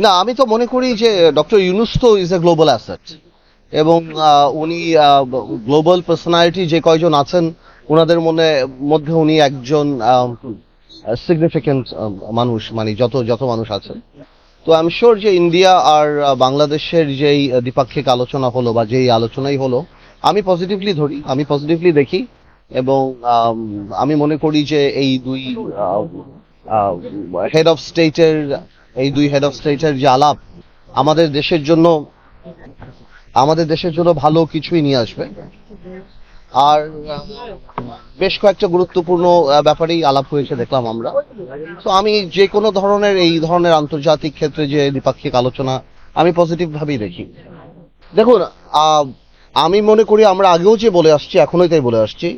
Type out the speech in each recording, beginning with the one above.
না, আমি তো মনে করি যে ডক্টর ইউনূস তো ইজ এ গ্লোবাল অ্যাসেট, এবং উনি গ্লোবাল পার্সোনালিটি যে কয়জন আছেন ওনাদের মধ্যে উনি একজন সিগনিফিকেন্ট মানুষ, মানে যত যত মানুষ আছেন। তো আই এম শিওর যে ইন্ডিয়া আর বাংলাদেশের যেই দ্বিপাক্ষিক আলোচনা হলো বা যেই আলোচনাই হলো, আমি পজিটিভলি ধরি, আমি পজিটিভলি দেখি। এবং আমি মনে করি যে এই দুই হেড অফ স্টেটের হেড অফ স্টেটের যে আলাপ আমাদের দেশের জন্য ভালো কিছুই নিয়ে আসবে। আর বেশ কয়েকটা গুরুত্বপূর্ণ ব্যাপারেই আলাপ হয়েছে দেখলাম আমরা। তো আমি যে কোনো ধরনের এই ধরনের আন্তর্জাতিক ক্ষেত্রে যে দ্বিপাক্ষিক আলোচনা আমি পজিটিভ ভাবেই দেখি। দেখুন, আহ, আমি মনে করি আমরা আগেও যে বলে আসছি, এখনোই তাই বলে আসছি,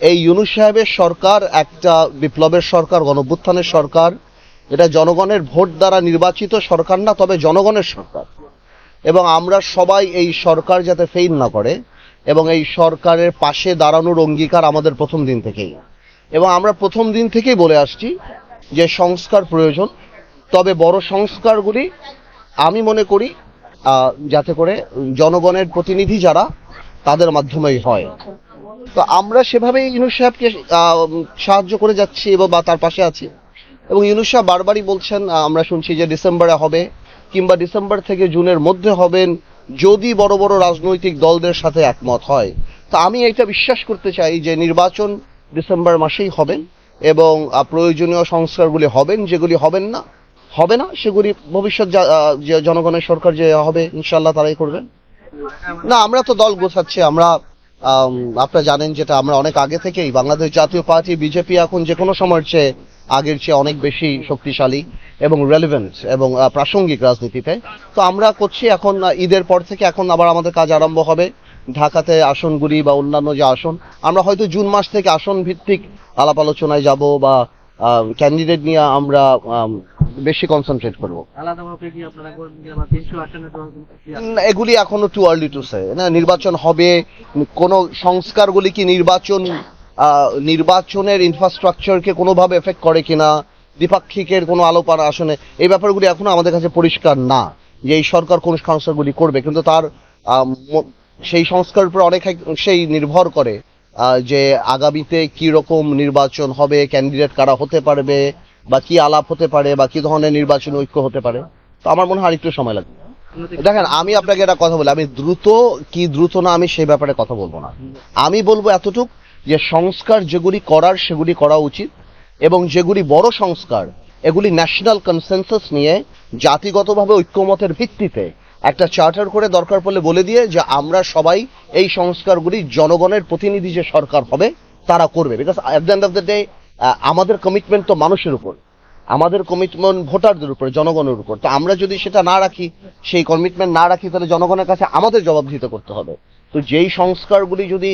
এই ইউনূস সাহেবের সরকার একটা বিপ্লবের সরকার, গণঅভ্যুত্থানের সরকার। এটা জনগণের ভোট দ্বারা নির্বাচিত সরকার না, তবে জনগণের সরকার। এবং আমরা সবাই এই সরকার যাতে ফেইল না করে, এবং এই সরকারের পাশে দাঁড়ানোর অঙ্গীকার আমাদের প্রথম দিন থেকেই। এবং আমরা প্রথম দিন থেকেই বলে আসছি যে সংস্কার প্রয়োজন, তবে বড় সংস্কারগুলি আমি মনে করি যাতে করে জনগণের প্রতিনিধি যারা তাদের মাধ্যমেই হয়। তো আমরা সেভাবেই ইউনূস সাহেবকে সাহায্য করে যাচ্ছি এবং বা তার পাশে আছি। এবং ইউনূস সাহেব বারবারই বলছেন, আমরা শুনছি যে ডিসেম্বরে হবে, কিংবা ডিসেম্বর থেকে জুনের মধ্যে হবেন, যদি বড় বড় রাজনৈতিক দলদের সাথে একমত হয়। তো আমি এটা বিশ্বাস করতে চাই যে নির্বাচন ডিসেম্বর মাসেই হবেন, এবং প্রয়োজনীয় সংস্কারগুলি হবেন। যেগুলি হবে না সেগুলি ভবিষ্যৎ যে জনগণের সরকার যে হবে ইনশাল্লাহ তারাই করবেন। না, আমরা তো দল গোছাচ্ছি। আমরা আপনারা জানেন যেটা আমরা অনেক আগে থেকেই, বাংলাদেশ জাতীয় পার্টি বিজেপি এখন যে কোনো সময়ের চেয়ে আগের চেয়ে অনেক বেশি শক্তিশালী এবং রেলিভেন্ট এবং প্রাসঙ্গিক রাজনীতিতে। তো আমরা করছি এখন, ঈদের পর থেকে এখন আবার আমাদের কাজ আরম্ভ হবে। ঢাকাতে আসনগুলি বা অন্যান্য যে আসন, আমরা হয়তো জুন মাস থেকে আসন ভিত্তিক আলাপ আলোচনায় যাব, বা ক্যান্ডিডেট নিয়ে আমরা বেশি কনসেন্ট্রেট করবো। এগুলি এখনো টু আর্লি টু সে। না, নির্বাচন হবে, কোন সংস্কারগুলি কি নির্বাচনের ইনফ্রাস্ট্রাকচারকে কোনোভাবে এফেক্ট করে কিনা, দ্বিপাক্ষিকের কোনো আলোপার আসনে, এই ব্যাপারগুলি এখনো আমাদের কাছে পরিষ্কার না যে এই সরকার কোন সংস্কারগুলি করবে। কিন্তু তার সেই সংস্কারের উপর অনেক সেই নির্ভর করে যে আগামীতে কি রকম নির্বাচন হবে, ক্যান্ডিডেট কারা হতে পারবে, বা কি আলাপ হতে পারে, বা কি ধরনের নির্বাচনী ঐক্য হতে পারে। তো আমার মনে হয় আরেকটু সময় লাগবে। দেখেন, আমি আপনাকে একটা কথা বলি, আমি দ্রুত না, আমি সেই ব্যাপারে কথা বলবো না। আমি বলবো এতটুক যে সংস্কার যেগুলি করার সেগুলি করা উচিত, এবং যেগুলি বড় সংস্কার এগুলি ন্যাশনাল কনসেনসাস নিয়ে জাতিগতভাবে ঐক্যমতের ভিত্তিতে একটা চার্টার করে দরকার পড়লে বলে দিয়ে যে আমরা সবাই এই সংস্কারগুলি জনগণের প্রতিনিধি যে সরকার হবে তারা করবে। Because at the end of the day আমাদের কমিটমেন্ট তো মানুষের উপর, আমাদের কমিটমেন্ট ভোটারদের উপর, জনগণের উপর। তো আমরা যদি সেটা না রাখি, সেই কমিটমেন্ট না রাখি, তাহলে জনগণের কাছে আমাদের জবাবদিহিতা করতে হবে। তো যেই সংস্কারগুলি যদি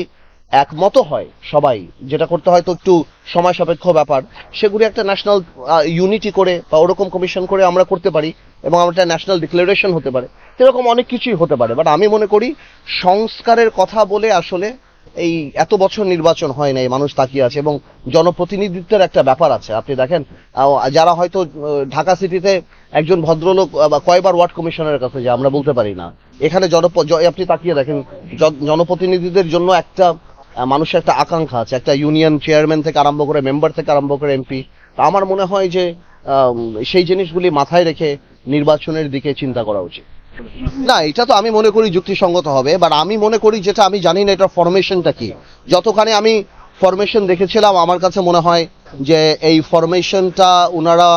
একমত হয় সবাই, যেটা করতে হয় তো একটু সময় সাপেক্ষ ব্যাপার, সেগুলি একটা ন্যাশনাল ইউনিটি করে বা ওরকম কমিশন করে আমরা করতে পারি, এবং একটা ন্যাশনাল ডিক্লারেশন হতে পারে। এরকম অনেক কিছুই হতে পারে। বাট আমি মনে করি সংস্কারের কথা বলে আসলে এই এত বছর নির্বাচন হয় নাই, মানুষ তাকিয়ে আছে, এবং জনপ্রতিনিধিত্বের একটা ব্যাপার আছে। আপনি দেখেন, যারা হয়তো ঢাকা সিটিতে একজন ভদ্রলোক বা কয়বার ওয়ার্ড কমিশনের কাছে যায় আমরা বলতে পারি না। এখানে আপনি তাকিয়ে দেখেন, জনপ্রতিনিধিদের জন্য একটা মানুষের একটা আকাঙ্ক্ষা আছে, একটা ইউনিয়ন চেয়ারম্যান থেকে আরম্ভ করে, মেম্বার থেকে আরম্ভ করে এমপি। আমার মনে হয় যে সেই জিনিসগুলি মাথায় রেখে নির্বাচনের দিকে চিন্তা করা উচিত। না, এটা তো আমি মনে করি যুক্তিসঙ্গত হবে। বাট আমি মনে করি, যেটা আমি জানি না এটা ফরমেশনটা কি, যতখানি আমি ফরমেশন দেখেছিলাম আমার কাছে মনে হয় যে এই ফরমেশনটা ওনারা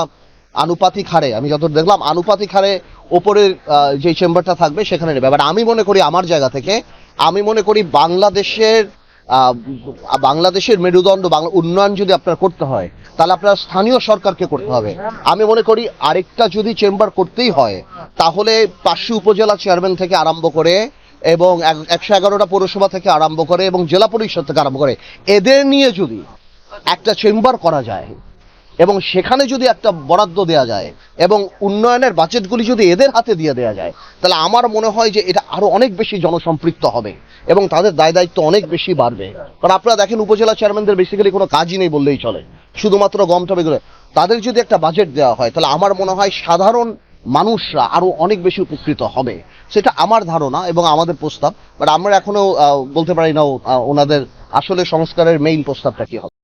আনুপাতিক হারে, আমি যত দেখলাম আনুপাতিক হারে ওপরের যে চেম্বারটা থাকবে সেখানে নেবে। বাট আমি মনে করি আমার জায়গা থেকে, আমি মনে করি বাংলাদেশের মেরুদণ্ড, বাংলা উন্নয়ন যদি আপনার করতে হয় তাহলে আপনার স্থানীয় সরকারকে করতে হবে। আমি মনে করি আরেকটা যদি চেম্বার করতেই হয় তাহলে 500 উপজেলা চেয়ারম্যান থেকে আরম্ভ করে, এবং 111টা পৌরসভা থেকে আরম্ভ করে, এবং জেলা পরিষদ থেকে আরম্ভ করে, এদের নিয়ে যদি একটা চেম্বার করা যায়, এবং সেখানে যদি একটা বরাদ্দ দেওয়া যায়, এবং উন্নয়নের বাজেটগুলি যদি এদের হাতে দিয়ে দেওয়া যায়, তাহলে আমার মনে হয় যে এটা আরো অনেক বেশি জনসম্পৃক্ত হবে, এবং তাদের দায় দায়িত্ব অনেক বেশি বাড়বে। কারণ আপনারা দেখেন উপজেলা চেয়ারম্যানদের বেসিক্যালি কোনো কাজই নেই বললেই চলে, শুধুমাত্র গম টবে এগুলো। তাদের যদি একটা বাজেট দেওয়া হয় তাহলে আমার মনে হয় সাধারণ মানুষরা আরো অনেক বেশি উপকৃত হবে, সেটা আমার ধারণা এবং আমাদের প্রস্তাব। বাট আমরা এখনো বলতে পারি না ওনাদের আসলে সংস্কারের মেইন প্রস্তাবটা কি হবে।